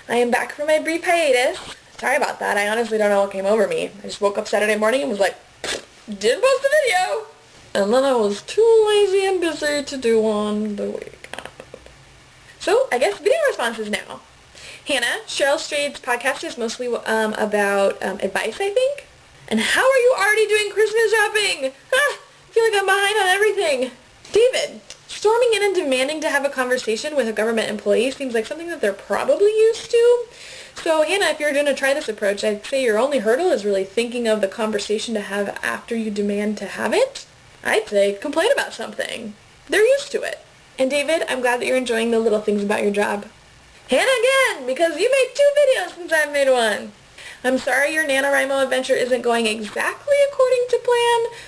I am back from my brief hiatus. Sorry about that. I honestly don't know what came over me. I just woke up Saturday morning and was like, didn't post a video. And then I was too lazy and busy to do one the week. So I guess video responses now. Hannah, Cheryl Strade's podcast is mostly about advice, I think. And how are you already doing Christmas shopping? I feel like I'm behind on everything. David, storming in and demanding to have a conversation with a government employee seems like something that they're probably used to. So Hannah, if you're going to try this approach, I'd say your only hurdle is really thinking of the conversation to have after you demand to have it. I'd say complain about something. They're used to it. And David, I'm glad that you're enjoying the little things about your job. Hannah again, because you made 2 videos since I've made one. I'm sorry your NaNoWriMo adventure isn't going exactly according to plan.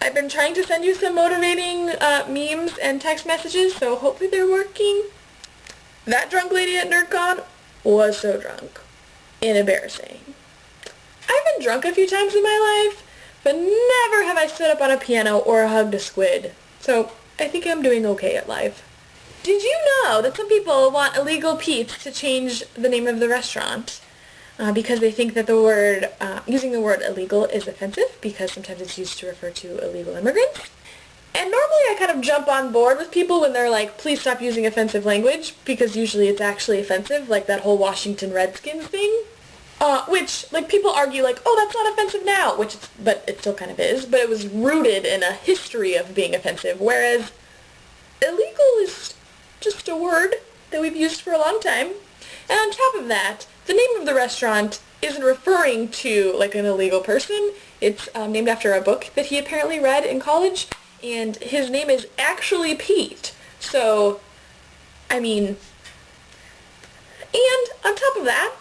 I've been trying to send you some motivating memes and text messages, so hopefully they're working. That drunk lady at NerdCon was so drunk and embarrassing. I've been drunk a few times in my life, but never have I stood up on a piano or hugged a squid. So I think I'm doing okay at life. Did you know that some people want Illegal Pete's to change the name of the restaurant because they think that using the word illegal is offensive because sometimes it's used to refer to illegal immigrants? And normally I kind of jump on board with people when they're like, please stop using offensive language, because usually it's actually offensive, like that whole Washington Redskins thing. Which, like, people argue, like, oh, that's not offensive now, but it still kind of is, but it was rooted in a history of being offensive, whereas illegal is just a word that we've used for a long time. And on top of that, the name of the restaurant isn't referring to, like, an illegal person. It's named after a book that he apparently read in college, and his name is actually Pete. So, I mean, and on top of that,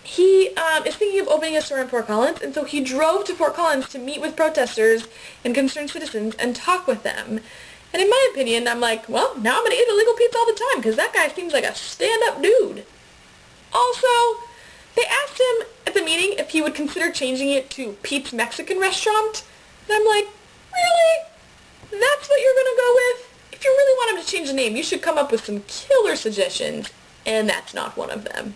he is thinking of opening a store in Fort Collins, and so he drove to Fort Collins to meet with protesters and concerned citizens and talk with them. And in my opinion, I'm like, well, now I'm going to eat illegal pizza all the time, because that guy seems like a stand-up dude. Also, they asked him at the meeting if he would consider changing it to Pete's Mexican Restaurant, and I'm like, really? That's what you're going to go with? If you really want him to change the name, you should come up with some killer suggestions, and that's not one of them.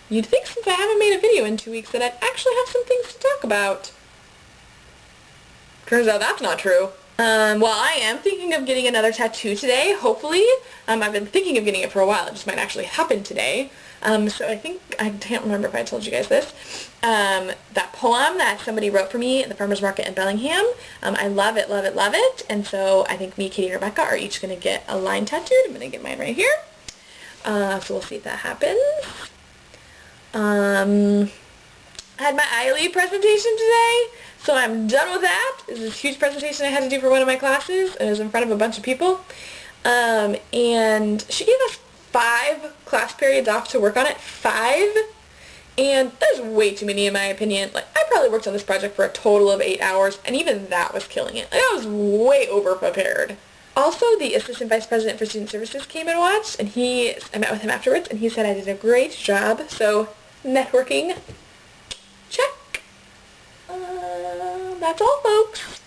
You'd think since I haven't made a video in 2 weeks that I'd actually have some things to talk about. Turns out that's not true. Well, I am thinking of getting another tattoo today, hopefully. I've been thinking of getting it for a while. It just might actually happen today. So I think, I can't remember if I told you guys this, that poem that somebody wrote for me at the farmer's market in Bellingham, I love it, love it, love it. And so I think me, Katie, and Rebecca are each going to get a line tattooed. I'm going to get mine right here. So we'll see if that happens. I had my ILE presentation today, so I'm done with that. It was this huge presentation I had to do for one of my classes, and it was in front of a bunch of people. And she gave us 5 class periods off to work on it. 5? And there's way too many in my opinion. Like, I probably worked on this project for a total of 8 hours, and even that was killing it. Like, I was way over-prepared. Also, the assistant vice president for student services came and watched, and I met with him afterwards, and he said I did a great job. So, networking, check. That's all, folks.